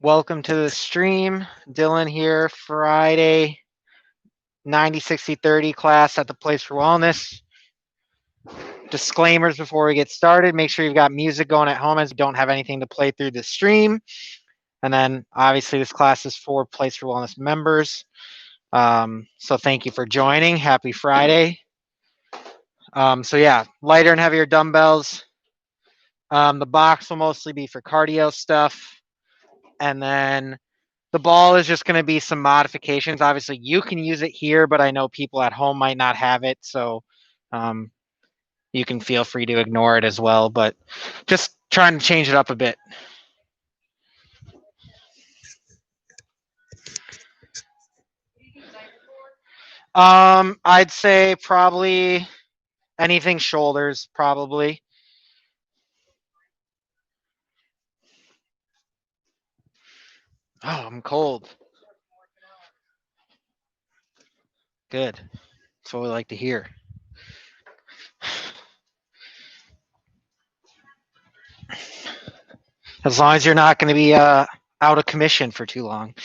Welcome to the stream. Dylan here, Friday, 90, 60, 30 class at the Place for Wellness. Disclaimers before we get started. Make sure you've got music going at home as you don't have anything to play through the stream. And then obviously this class is for Place for Wellness members. So thank you for joining. Happy Friday. So yeah, lighter and heavier dumbbells. The box will mostly be for cardio stuff. And then the ball is just going to be some modifications. Obviously, you can use it here, but I know people at home might not have it. So you can feel free to ignore it as well. But just trying to change it up a bit. I'd say probably anything shoulders, probably. Oh, I'm cold. Good. That's what we like to hear. As long as you're not going to be out of commission for too long.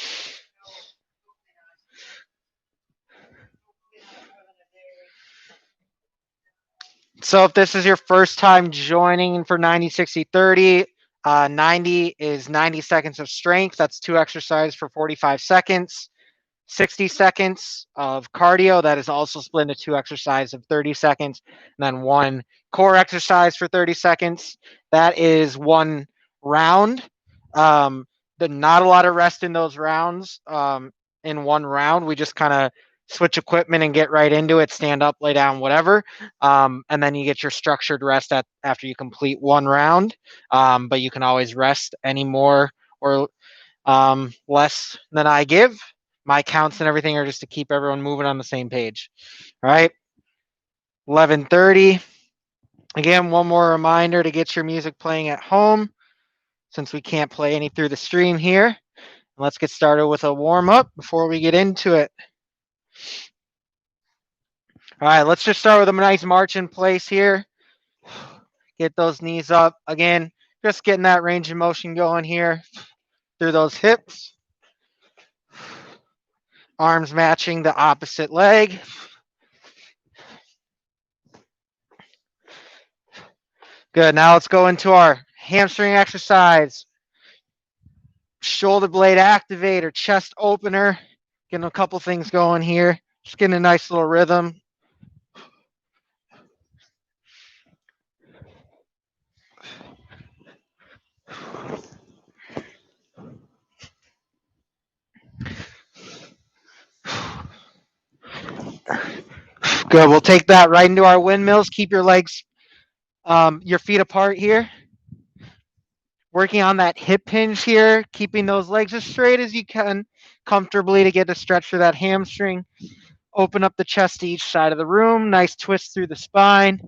So if this is your first time joining for 90, 60, 30, 90 is 90 seconds of strength. That's 2 exercises for 45 seconds. 60 seconds of cardio. That is also split into 2 exercises of 30 seconds. And then 1 core exercise for 30 seconds. That is 1 round. Not a lot of rest in those rounds. In 1 round, we just kind of switch equipment and get right into it, stand up, lay down, whatever. And then you get your structured rest after you complete 1 round. But you can always rest any more or less than I give. My counts and everything are just to keep everyone moving on the same page. All right. 11:30. Again, one more reminder to get your music playing at home since we can't play any through the stream here. Let's get started with a warm up before we get into it. All right, let's just start with a nice march in place here. Get those knees up. Again, just getting that range of motion going here through those hips. Arms matching the opposite leg. Good. Now let's go into our hamstring exercise. Shoulder blade activator, chest opener. Getting a couple things going here. Just getting a nice little rhythm. Good. We'll take that right into our windmills. Keep your legs, your feet apart here. Working on that hip hinge here, keeping those legs as straight as you can comfortably to get a stretch for that hamstring. Open up the chest to each side of the room. Nice twist through the spine.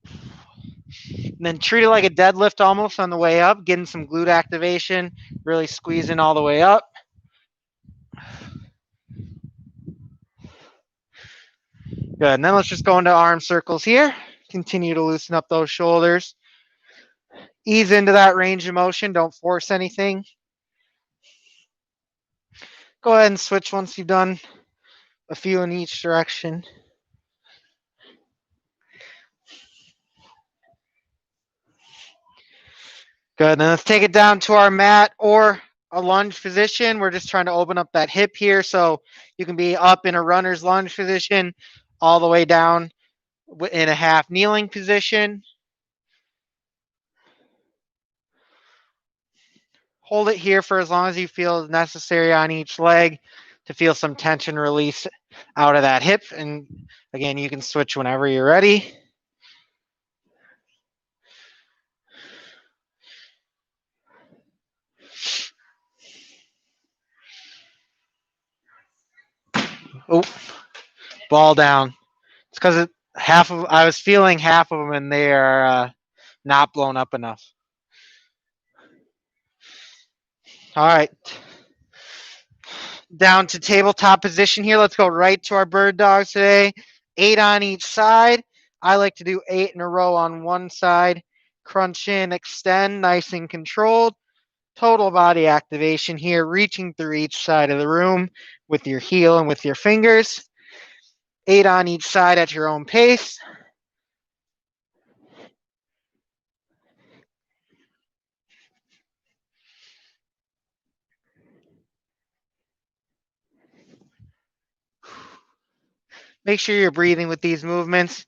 And then treat it like a deadlift almost on the way up, getting some glute activation, really squeezing all the way up. Good. And then let's just go into arm circles here. Continue to loosen up those shoulders. Ease into that range of motion. Don't force anything. Go ahead and switch once you've done a few in each direction. Good. Then let's take it down to our mat or a lunge position. We're just trying to open up that hip here. So you can be up in a runner's lunge position all the way down in a half kneeling position. Hold it here for as long as you feel necessary on each leg to feel some tension release out of that hip. And again, you can switch whenever you're ready. Oh, ball down. It's because I was feeling half of them and they are not blown up enough. All right. Down to tabletop position here. Let's go right to our bird dogs today. 8 on each side. I like to do 8 in a row on one side. Crunch in, extend, nice and controlled. Total body activation here, reaching through each side of the room with your heel and with your fingers. 8 on each side at your own pace. Make sure you're breathing with these movements.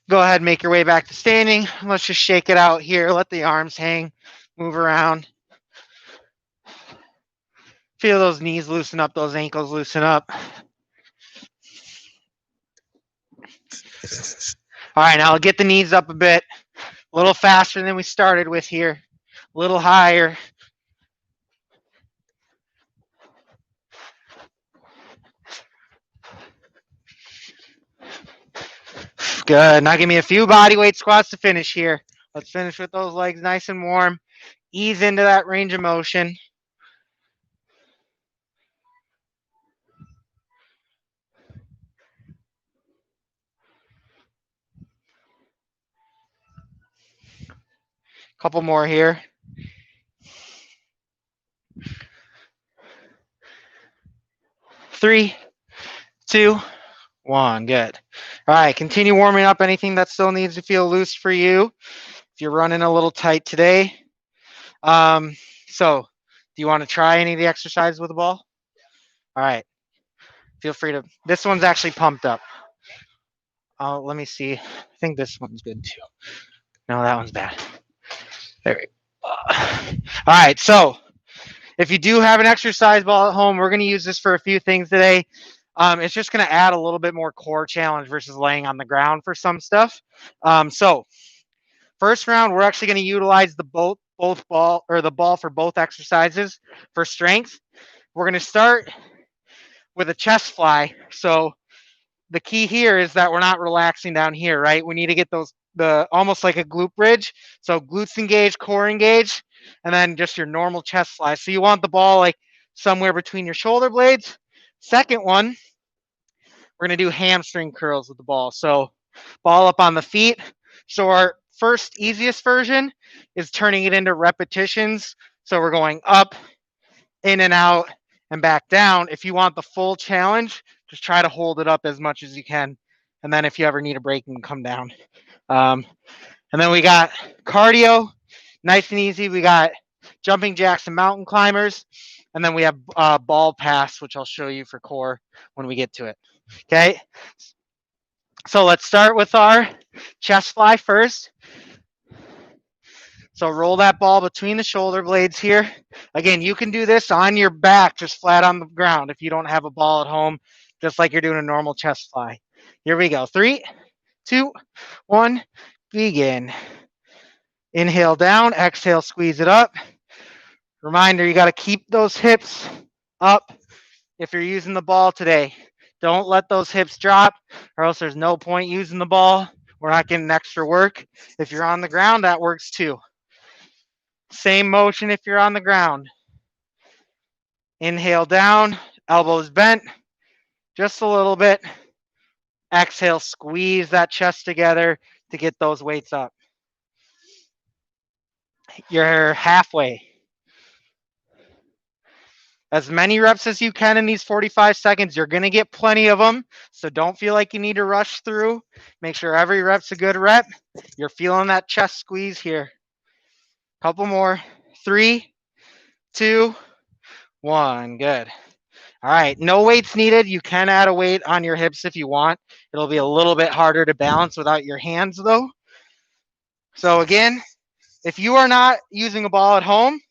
Go ahead and make your way back to standing. Let's just shake it out here. Let the arms hang, move around. Feel those knees loosen up, those ankles loosen up. All right, now I'll get the knees up a bit. A little faster than we started with here. A little higher. Good. Now give me a few body weight squats to finish here. Let's finish with those legs nice and warm. Ease into that range of motion. Couple more here. 3, 2, 1. Good. All right, continue warming up anything that still needs to feel loose for you. If you're running a little tight today. So do you want to try any of the exercises with the ball? All right. Feel free to. This one's actually pumped up. Let me see. I think this one's good too. No, that one's bad. There we go. All right, so if you do have an exercise ball at home, we're going to use this for a few things today. It's just going to add a little bit more core challenge versus laying on the ground for some stuff. So first round, we're actually going to utilize the both ball or the ball for both exercises for strength. We're going to start with a chest fly. So the key here is that we're not relaxing down here, right? We need to get those almost like a glute bridge. So glutes engage, core engage, and then just your normal chest fly. So you want the ball like somewhere between your shoulder blades. Second one, we're gonna do hamstring curls with the ball. So ball up on the feet. So our first easiest version is turning it into repetitions. So we're going up, in and out, and back down. If you want the full challenge, just try to hold it up as much as you can. And then if you ever need a break, you can come down. And then we got cardio, nice and easy. We got jumping jacks and mountain climbers. And then we have ball pass, which I'll show you for core when we get to it. Okay. So let's start with our chest fly first. So roll that ball between the shoulder blades here. Again, you can do this on your back, just flat on the ground if you don't have a ball at home, just like you're doing a normal chest fly. Here we go. 3, 2, 1, begin. Inhale down, exhale, squeeze it up. Reminder, you got to keep those hips up if you're using the ball today. Don't let those hips drop or else there's no point using the ball. We're not getting extra work. If you're on the ground, that works too. Same motion if you're on the ground. Inhale down, elbows bent, just a little bit. Exhale, squeeze that chest together to get those weights up. You're halfway. As many reps as you can in these 45 seconds. You're going to get plenty of them, so don't feel like you need to rush through. Make sure every rep's a good rep. You're feeling that chest squeeze here. Couple more. 3, 2, 1. Good. All right, no weights needed. You can add a weight on your hips if you want. It'll be a little bit harder to balance without your hands though. So again, if you are not using a ball at home,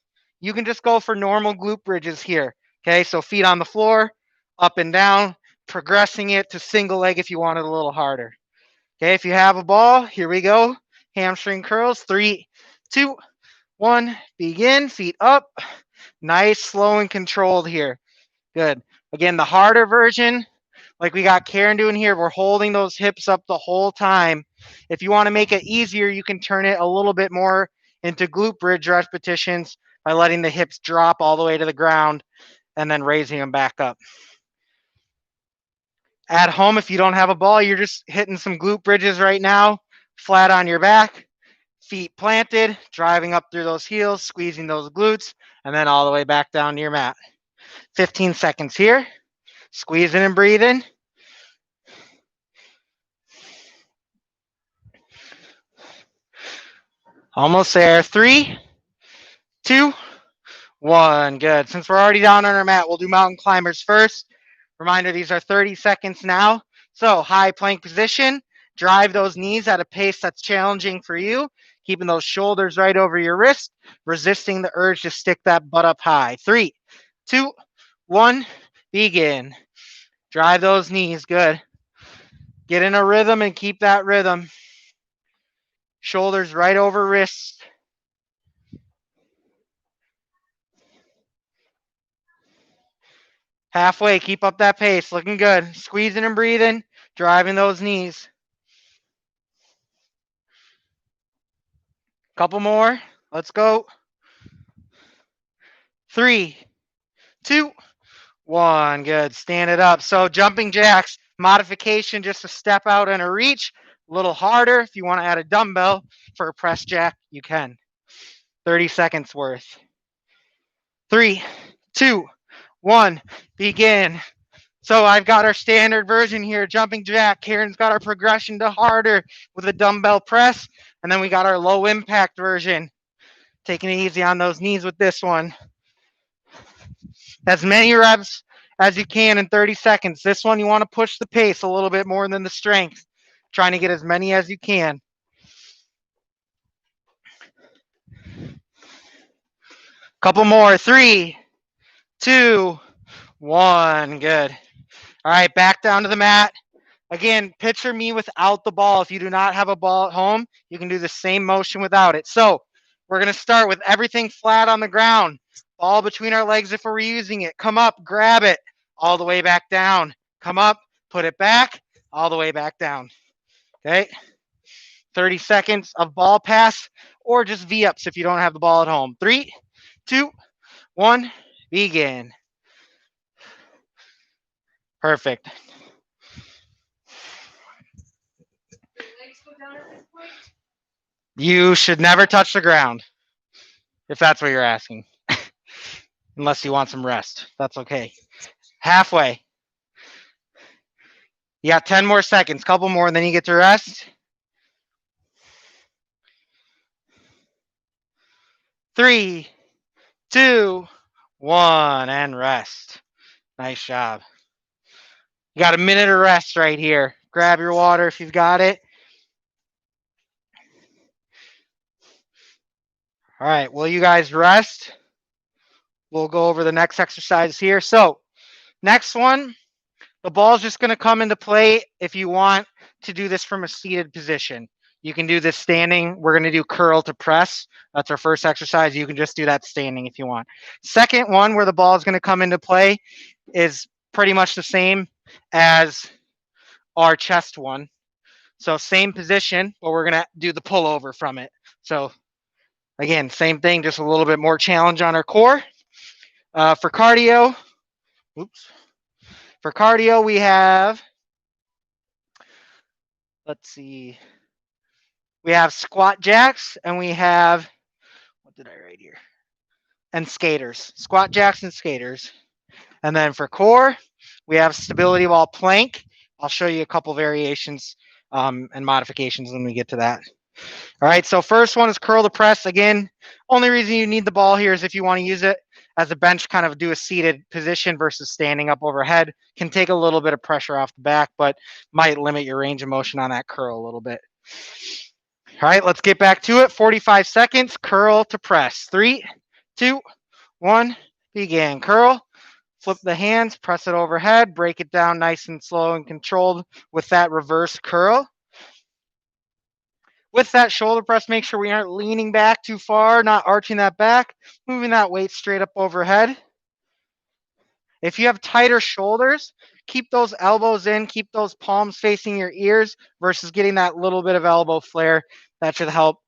you can just go for normal glute bridges here. Okay, so feet on the floor, up and down, progressing it to single leg if you want it a little harder. Okay, if you have a ball, here we go. Hamstring curls, 3, 2, 1, begin, feet up. Nice, slow and controlled here. Good. Again, the harder version, like we got Karen doing here, we're holding those hips up the whole time. If you want to make it easier, you can turn it a little bit more into glute bridge repetitions by letting the hips drop all the way to the ground and then raising them back up. At home, if you don't have a ball, you're just hitting some glute bridges right now, flat on your back, feet planted, driving up through those heels, squeezing those glutes, and then all the way back down to your mat. 15 seconds here. Squeezing and breathing. Almost there. 3, 2, 1. Good. Since we're already down on our mat, we'll do mountain climbers first. Reminder, these are 30 seconds now. So high plank position. Drive those knees at a pace that's challenging for you. Keeping those shoulders right over your wrist. Resisting the urge to stick that butt up high. 3, 2, 1. Begin. Drive those knees. Good. Get in a rhythm and keep that rhythm. Shoulders right over wrists. Halfway, keep up that pace. Looking good. Squeezing and breathing. Driving those knees. Couple more. Let's go. 3, 2, 1. Good. Stand it up. So jumping jacks, modification, just a step out and a reach. A little harder. If you want to add a dumbbell for a press jack, you can. 30 seconds worth. 3, 2, 1. Begin. So I've got our standard version here, jumping jack. Karen's got our progression to harder with a dumbbell press. And then we got our low impact version. Taking it easy on those knees with this one. As many reps as you can in 30 seconds. This one, you want to push the pace a little bit more than the strength. Trying to get as many as you can. Couple more. 3, 2, 1. Good. All right, back down to the mat. Again, picture me without the ball. If you do not have a ball at home, you can do the same motion without it. So we're going to start with everything flat on the ground. Ball between our legs if we're using it. Come up, grab it, all the way back down. Come up, put it back, all the way back down. Okay? 30 seconds of ball pass or just V-ups if you don't have the ball at home. 3, 2, 1, begin. Perfect. You should never touch the ground, if that's what you're asking. Unless you want some rest. That's okay. Halfway. You got 10 more seconds, couple more, and then you get to rest. 3, 2, 1, and rest. Nice job. You got a minute of rest right here. Grab your water if you've got it. All right, will you guys rest? We'll go over the next exercise here. So, next one, the ball's just going to come into play if you want to do this from a seated position. You can do this standing. We're going to do curl to press. That's our first exercise. You can just do that standing if you want. Second one, where the ball is going to come into play, is pretty much the same as our chest one. So same position, but we're going to do the pullover from it. So again, same thing, just a little bit more challenge on our core. For cardio, For cardio, we have, let's see, we have squat jacks and we have, what did I write here? And skaters, squat jacks and skaters. And then for core, we have stability wall plank. I'll show you a couple variations and modifications when we get to that. All right, so first one is curl to press. Again, only reason you need the ball here is if you want to use it as a bench, kind of do a seated position versus standing up overhead. Can take a little bit of pressure off the back, but might limit your range of motion on that curl a little bit. All right, let's get back to it. 45 seconds, curl to press. 3, 2, 1, begin. Curl, flip the hands, press it overhead, break it down nice and slow and controlled with that reverse curl. With that shoulder press, make sure we aren't leaning back too far, not arching that back, moving that weight straight up overhead. If you have tighter shoulders, keep those elbows in, keep those palms facing your ears versus getting that little bit of elbow flare. That should help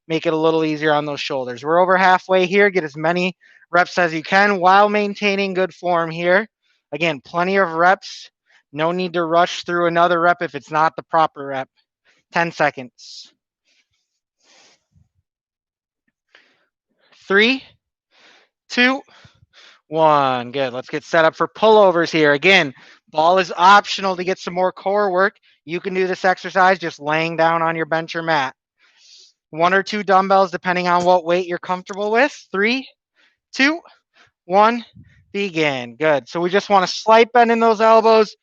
make it a little easier on those shoulders. We're over halfway here. Get as many reps as you can while maintaining good form here. Again, plenty of reps No need to rush through another rep if it's not the proper rep. 10 seconds. 3, 2, 1. Good. Let's get set up for pullovers here. Again, ball is optional to get some more core work. You can do this exercise just laying down on your bench or mat. 1 or 2 dumbbells, depending on what weight you're comfortable with. 3, 2, 1, begin. Good. So we just want to slight bend in those elbows,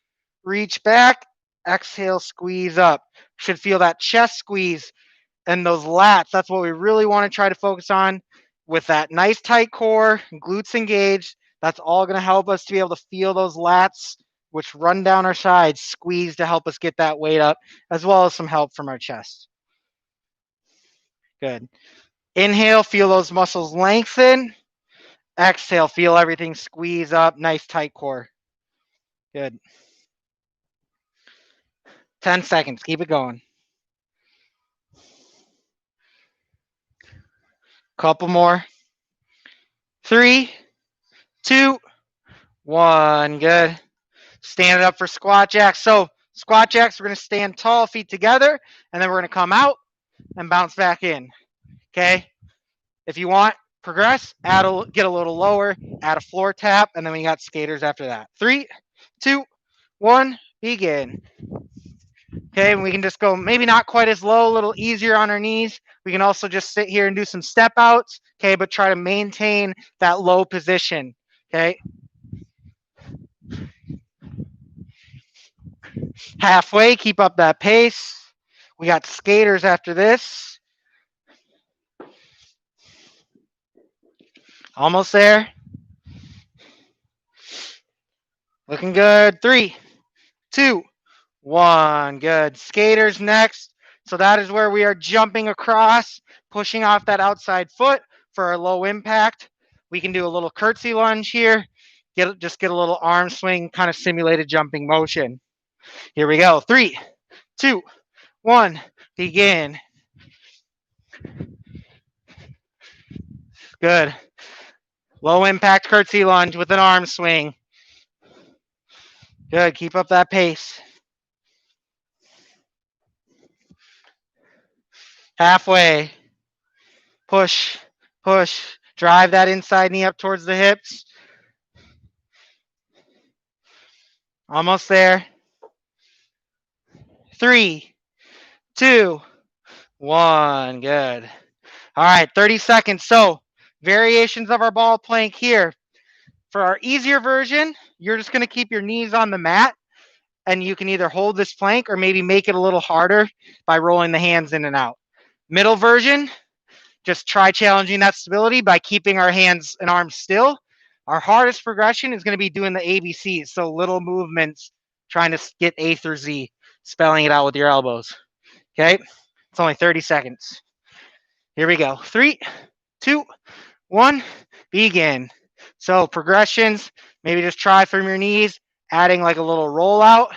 reach back, exhale, squeeze up. Should feel that chest squeeze and those lats. That's what we really want to try to focus on with that nice tight core, glutes engaged. That's all going to help us to be able to feel those lats, which run down our sides, squeeze to help us get that weight up, as well as some help from our chest. Good. Inhale, feel those muscles lengthen. Exhale, feel everything squeeze up. Nice tight core. Good. 10 seconds. Keep it going. Couple more. 3, 2, 1. Good. Stand it up for squat jacks. So squat jacks, we're going to stand tall, feet together, and then we're going to come out and bounce back in. Okay. If you want, progress, get a little lower, add a floor tap, and then we got skaters after that. 3, 2, 1, begin. Okay, and we can just go maybe not quite as low, a little easier on our knees. We can also just sit here and do some step outs, okay, but try to maintain that low position, okay? Halfway, keep up that pace. We got skaters after this. Almost there. Looking good. 3, 2, 1. Good. Skaters next. So that is where we are jumping across, pushing off that outside foot for our low impact. We can do a little curtsy lunge here. Just get a little arm swing, kind of simulated jumping motion. Here we go. 3, 2, 1. Begin. Good. Low impact curtsy lunge with an arm swing. Good. Keep up that pace. Halfway. Push, push. Drive that inside knee up towards the hips. Almost there. 3, 2, 1. Good. All right, 30 seconds. So variations of our ball plank here. For our easier version, you're just going to keep your knees on the mat, and you can either hold this plank or maybe make it a little harder by rolling the hands in and out. Middle version, just try challenging that stability by keeping our hands and arms still. Our hardest progression is going to be doing the ABCs, so little movements, trying to get A through Z, spelling it out with your elbows. Okay, it's only 30 seconds. Here we go. 3, 2, 1, begin. So progressions, maybe just try from your knees, adding like a little rollout.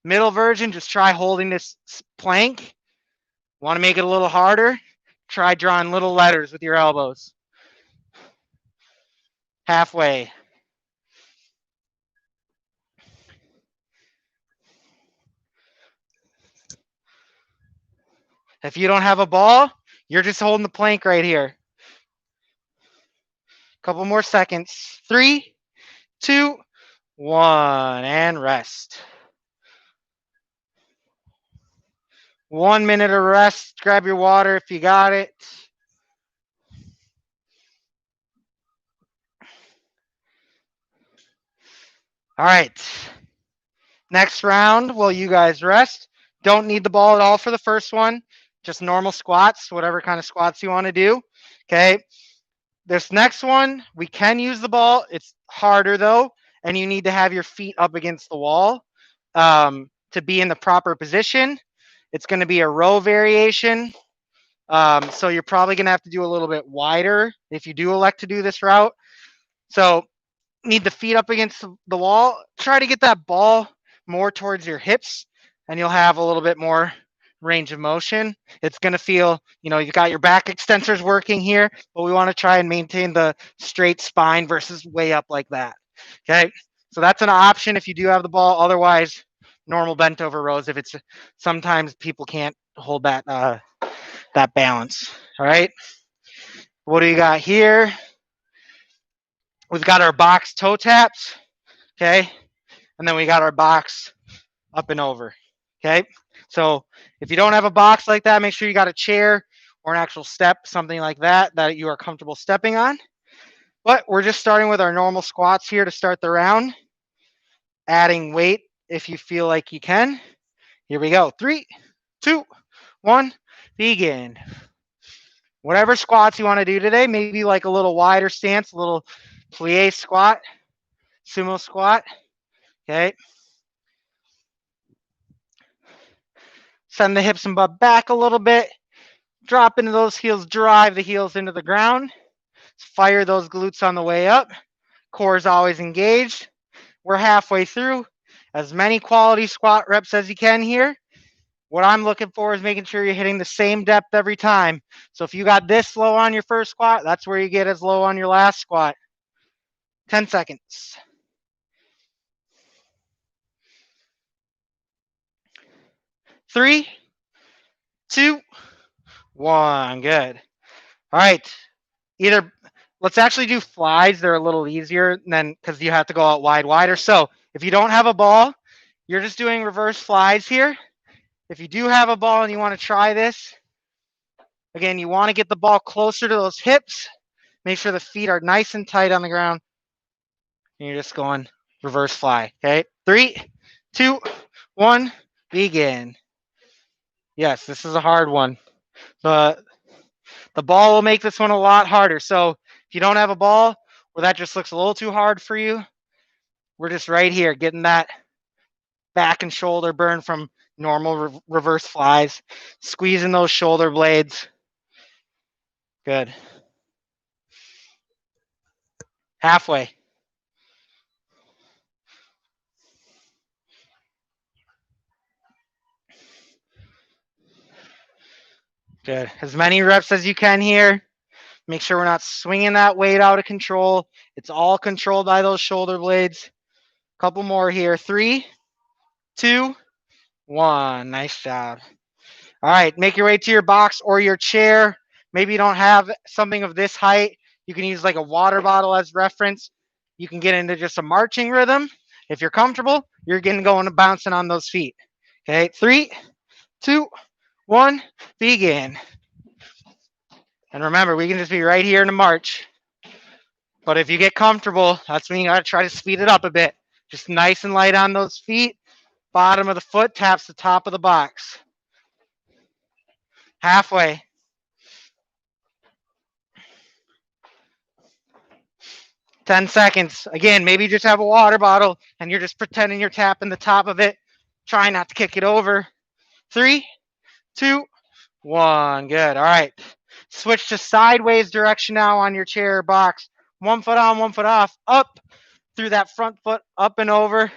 Middle version, just try holding this plank. Want to make it a little harder? Try drawing little letters with your elbows. Halfway. If you don't have a ball, you're just holding the plank right here. Couple more seconds. 3, 2, 1, and rest. 1 minute of rest. Grab your water if you got it. All right. Next round, while you guys rest. Don't need the ball at all for the first one. Just normal squats, whatever kind of squats you want to do. Okay. This next one, we can use the ball. It's harder though, and you need to have your feet up against the wall to be in the proper position. It's going to be a row variation. So you're probably going to have to do a little bit wider if you do elect to do this route. So need the feet up against the wall. Try to get that ball more towards your hips, and you'll have a little bit more range of motion. It's going to feel, you've got your back extensors working here, but we want to try and maintain the straight spine versus way up like that. Okay. So that's an option if you do have the ball. Otherwise, normal bent over rows. If it's sometimes people can't hold that that balance. All right. What do you got here? We've got our box toe taps. Okay. And then we got our box up and over. Okay. So if you don't have a box like that, make sure you got a chair or an actual step, something like that, that you are comfortable stepping on. But we're just starting with our normal squats here to start the round. Adding weight if you feel like you can. Here we go. 3, 2, 1, begin. Whatever squats you want to do today, maybe like a little wider stance, a little plie squat, sumo squat. Okay. Send the hips and butt back a little bit. Drop into those heels, drive the heels into the ground. Fire those glutes on the way up. Core is always engaged. We're halfway through. As many quality squat reps as you can here. What I'm looking for is making sure you're hitting the same depth every time. So if you got this low on your first squat, that's where you get as low on your last squat. 10 seconds. 3, 2, 1. Good. All right. Let's actually do flies. They're a little easier than because you have to go out wider. So if you don't have a ball, you're just doing reverse flies here. If you do have a ball and you want to try this, again, you want to get the ball closer to those hips. Make sure the feet are nice and tight on the ground. And you're just going reverse fly. Okay. 3, 2, 1, begin. Yes, this is a hard one. The ball will make this one a lot harder. So if you don't have a ball or that just looks a little too hard for you, we're just right here getting that back and shoulder burn from normal reverse flies, squeezing those shoulder blades. Good. Halfway. Good. As many reps as you can here. Make sure we're not swinging that weight out of control. It's all controlled by those shoulder blades. Couple more here. 3, 2, 1. Nice job. All right, make your way to your box or your chair. Maybe you don't have something of this height. You can use like a water bottle as reference. You can get into just a marching rhythm. If you're comfortable, you're going and bouncing on those feet. Okay, 3, 2, 1, begin. And remember, we can just be right here in a march. But if you get comfortable, that's when you gotta try to speed it up a bit. Just nice and light on those feet. Bottom of the foot taps the top of the box. Halfway. 10 seconds. Again, maybe you just have a water bottle and you're just pretending you're tapping the top of it. Try not to kick it over. 3, 2, 1. Good. All right. Switch to sideways direction now on your chair or box. 1 foot on, 1 foot off. Up through that front foot, up and over.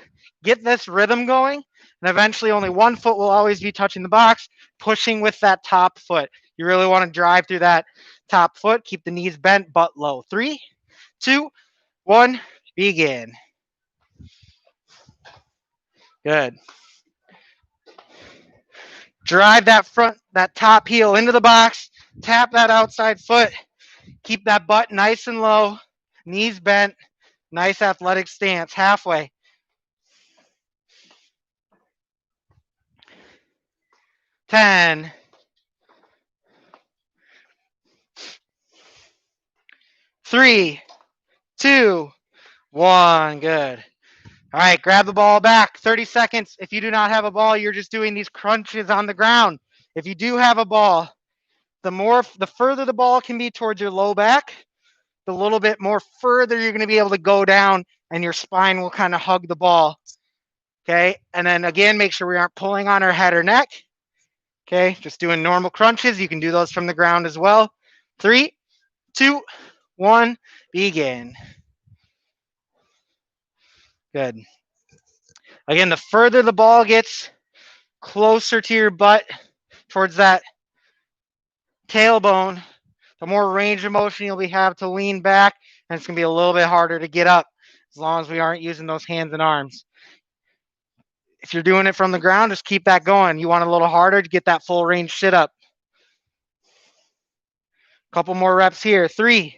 Get this rhythm going. And eventually only 1 foot will always be touching the box, pushing with that top foot. You really want to drive through that top foot. Keep the knees bent, butt low. 3, 2, 1, begin. Good. Drive that top heel into the box. Tap that outside foot. Keep that butt nice and low. Knees bent. Nice athletic stance. Halfway. 10. 3, 2, 1. Good. All right, grab the ball back. 30 seconds. If you do not have a ball, you're just doing these crunches on the ground. If you do have a ball, the further the ball can be towards your low back, the little bit more further you're going to be able to go down and your spine will kind of hug the ball. Okay, and then again, make sure we aren't pulling on our head or neck. Okay, just doing normal crunches. You can do those from the ground as well. 3, 2, 1, begin. Good. Again, the further the ball gets closer to your butt, towards that tailbone, the more range of motion you'll have to lean back, and it's going to be a little bit harder to get up. as long as we aren't using those hands and arms. If you're doing it from the ground, just keep that going. You want a little harder to get that full range sit up. Couple more reps here. 3,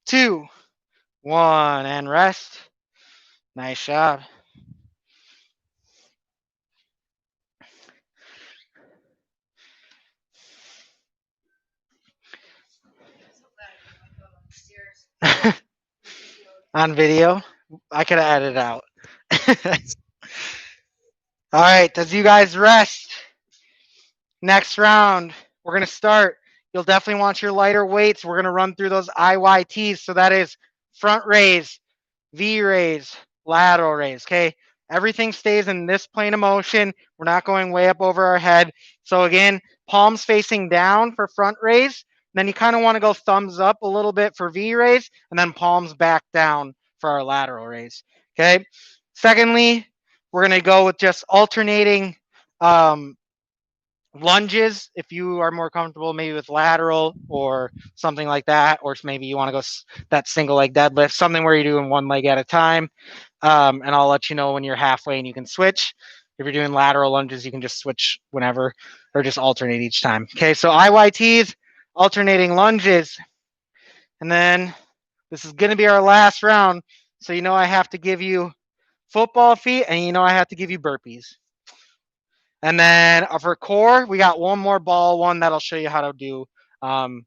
2, 1, and rest. Nice job. On video, I could have added it out. All right, as you guys rest, next round, we're going to start. You'll definitely want your lighter weights. We're going to run through those IYTs. So that is front raise, V raise, lateral raise. Okay. Everything stays in this plane of motion. We're not going way up over our head. So again, palms facing down for front raise. Then you kind of want to go thumbs up a little bit for V raise, and then palms back down for our lateral raise. Okay. Secondly, we're going to go with just alternating lunges if you are more comfortable maybe with lateral or something like that, or maybe you want to go that single leg deadlift, something where you're doing one leg at a time. And I'll let you know when you're halfway and you can switch. If you're doing lateral lunges, you can just switch whenever or just alternate each time. Okay, so IYTs, alternating lunges. And then this is going to be our last round. So you know I have to give you football feet, and you know I have to give you burpees. And then for core, we got one more ball one that'll show you how to do. And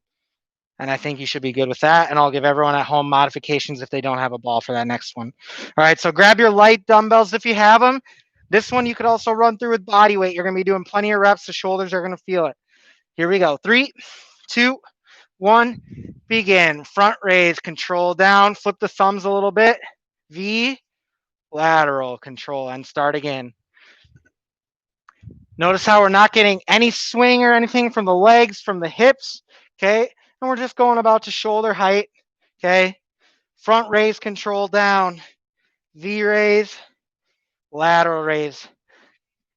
I think you should be good with that. And I'll give everyone at home modifications if they don't have a ball for that next one. All right, so grab your light dumbbells if you have them. This one you could also run through with body weight. You're going to be doing plenty of reps. The shoulders are going to feel it. Here we go. 3, 2, 1, begin. Front raise, control down. Flip the thumbs a little bit. V, lateral, control, and start again. Notice how we're not getting any swing or anything from the legs, from the hips, okay? And we're just going about to shoulder height, okay? Front raise, control down. V raise, lateral raise.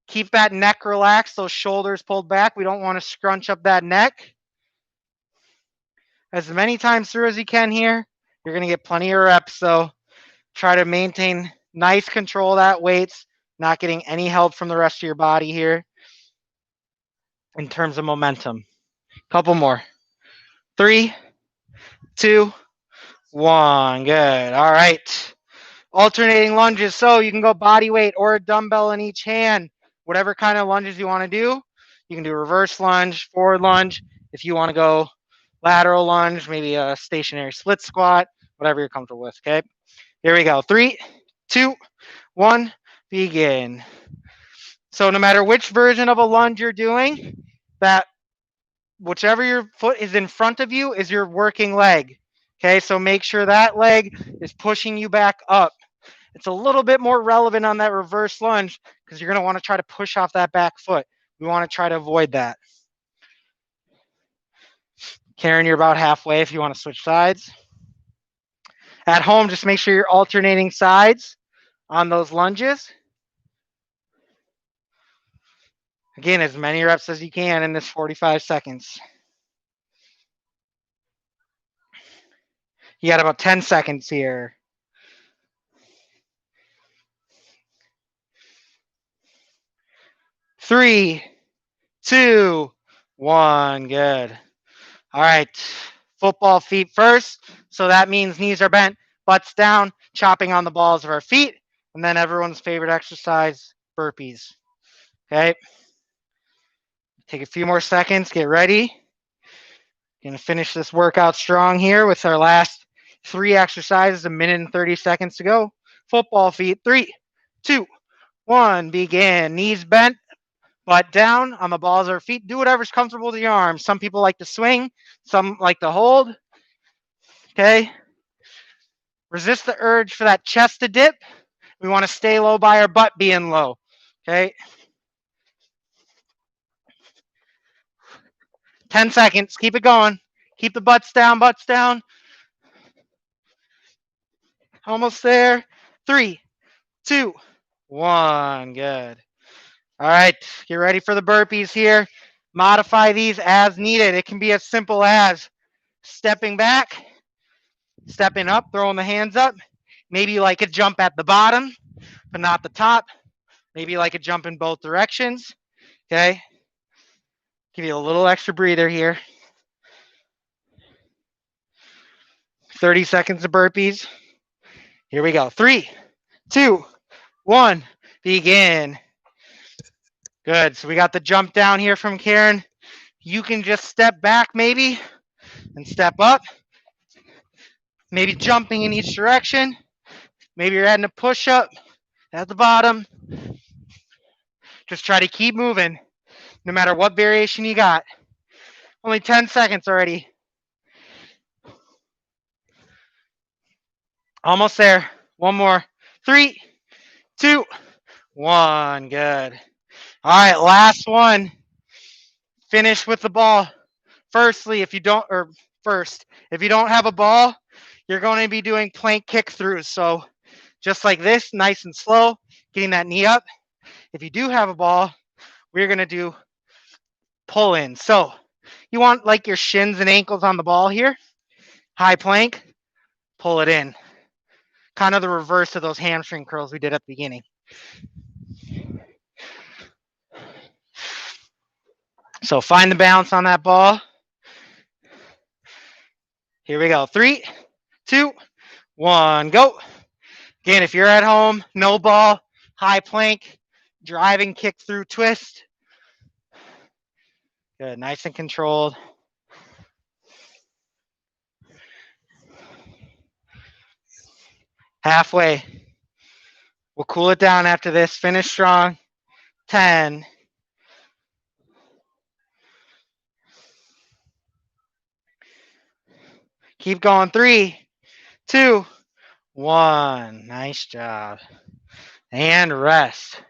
Keep that neck relaxed, those shoulders pulled back. We don't want to scrunch up that neck. As many times through as you can here. You're going to get plenty of reps, so try to maintain nice control of that weights, not getting any help from the rest of your body here. In terms of momentum. Couple more. 3, 2, 1. Good. All right. Alternating lunges. So you can go body weight or a dumbbell in each hand. Whatever kind of lunges you want to do. You can do reverse lunge, forward lunge. If you want to go lateral lunge, maybe a stationary split squat, whatever you're comfortable with. Okay. Here we go. 3, 2, 1. Begin. So no matter which version of a lunge you're doing, that whichever your foot is in front of you is your working leg. Okay, so make sure that leg is pushing you back up. It's a little bit more relevant on that reverse lunge because you're going to want to try to push off that back foot. We want to try to avoid that. Karen, you're about halfway if you want to switch sides. At home, just make sure you're alternating sides on those lunges. Again, as many reps as you can in this 45 seconds. You got about 10 seconds here. 3, 2, 1. Good. All right. Football feet first. So that means knees are bent, butts down, chopping on the balls of our feet. And then everyone's favorite exercise, burpees. Okay. Take a few more seconds. Get ready. Going to finish this workout strong here with our last 3 exercises, 1 minute and 30 seconds to go. Football feet. 3, 2, 1. Begin. Knees bent, butt down on the balls of our feet. Do whatever's comfortable to your arms. Some people like to swing. Some like to hold. Okay. Resist the urge for that chest to dip. We want to stay low by our butt being low. Okay. 10 seconds. Keep it going. Keep the butts down, butts down. Almost there. 3, 2, 1. Good. All right. Get ready for the burpees here. Modify these as needed. It can be as simple as stepping back, stepping up, throwing the hands up, Maybe you like a jump at the bottom, but not the top. Maybe you like a jump in both directions. Okay. Give you a little extra breather here. 30 seconds of burpees. Here we go. 3, 2, 1, begin. Good. So we got the jump down here from Karen. You can just step back maybe and step up. Maybe jumping in each direction. Maybe you're adding a push-up at the bottom. Just try to keep moving no matter what variation you got. Only 10 seconds already. Almost there. One more. 3, 2, 1. Good. All right, last one. Finish with the ball. First, if you don't have a ball, you're going to be doing plank kick throughs. So just like this, nice and slow, getting that knee up. If you do have a ball, we're going to do pull in. So you want like your shins and ankles on the ball here. High plank, pull it in. Kind of the reverse of those hamstring curls we did at the beginning. So find the balance on that ball. Here we go. 3, 2, 1, go. Again, if you're at home, no ball, high plank, driving kick through twist. Good, nice and controlled. Halfway. We'll cool it down after this. Finish strong. 10. Keep going. 3, 2, 1. Nice job. And rest.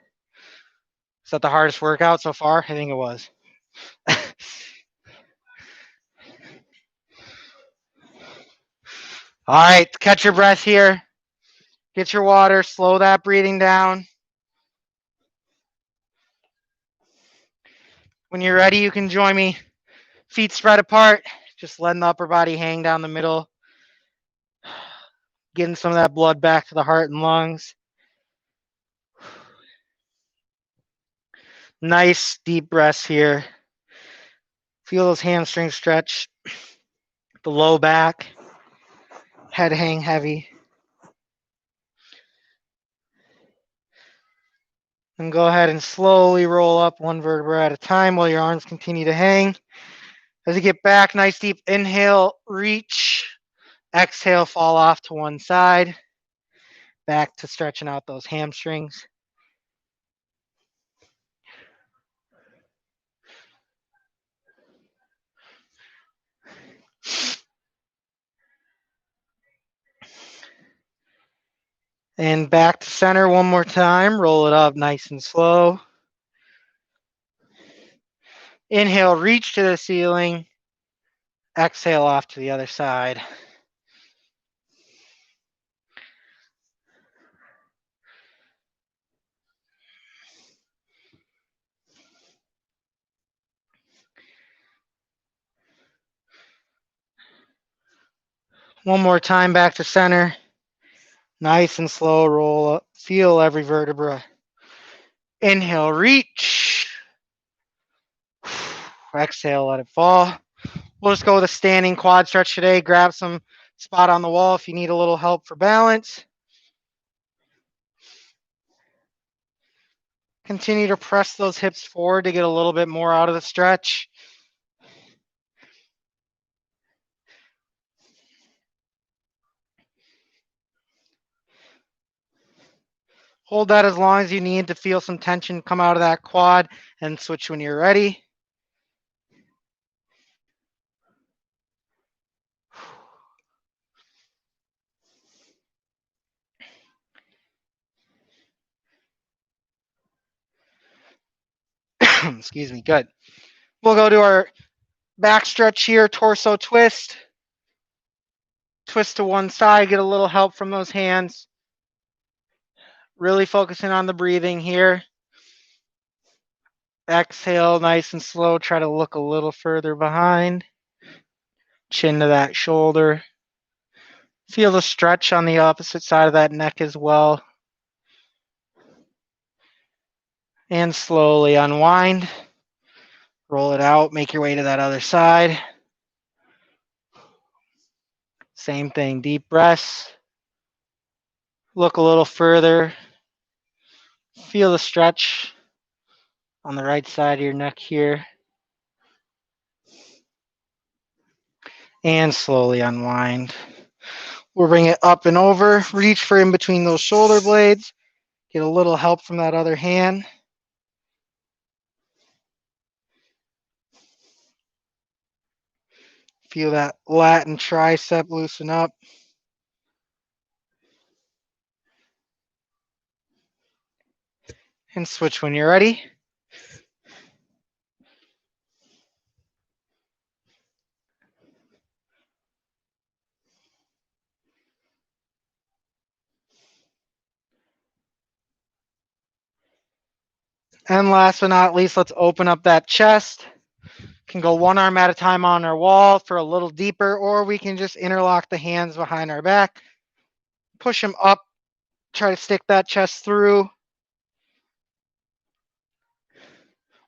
Is that the hardest workout so far? I think it was. All right, catch your breath here. Get your water. Slow that breathing down. When you're ready, you can join me. Feet spread apart. Just letting the upper body hang down the middle. Getting some of that blood back to the heart and lungs. Nice deep breaths here. Feel those hamstrings stretch. The low back. Head hang heavy. And go ahead and slowly roll up one vertebra at a time while your arms continue to hang. As you get back, nice deep inhale, reach. Exhale, fall off to one side. Back to stretching out those hamstrings. And back to center one more time. Roll it up nice and slow. Inhale, reach to the ceiling. Exhale off to the other side. One more time back to center. Nice and slow roll up. Feel every vertebra. Inhale, reach. Exhale, let it fall. We'll just go with a standing quad stretch today. Grab some spot on the wall if you need a little help for balance. Continue to press those hips forward to get a little bit more out of the stretch. Hold that as long as you need to feel some tension come out of that quad and switch when you're ready. Excuse me, good. We'll go to our back stretch here, torso twist. Twist to one side, get a little help from those hands. Really focusing on the breathing here. Exhale, nice and slow. Try to look a little further behind. Chin to that shoulder. Feel the stretch on the opposite side of that neck as well. And slowly unwind. Roll it out, make your way to that other side. Same thing, deep breaths. Look a little further. Feel the stretch on the right side of your neck here. And slowly unwind. We'll bring it up and over. Reach for in between those shoulder blades. Get a little help from that other hand. Feel that lat and tricep loosen up. And switch when you're ready. And last but not least, let's open up that chest. Can go one arm at a time on our wall for a little deeper, or we can just interlock the hands behind our back. Push them up. Try to stick that chest through.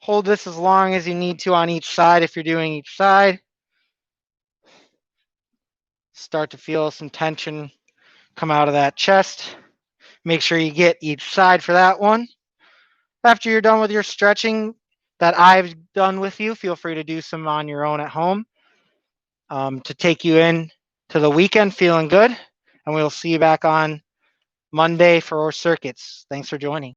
Hold this as long as you need to on each side if you're doing each side. Start to feel some tension come out of that chest. Make sure you get each side for that one. After you're done with your stretching that I've done with you, feel free to do some on your own at home to take you in to the weekend feeling good. And we'll see you back on Monday for our circuits. Thanks for joining.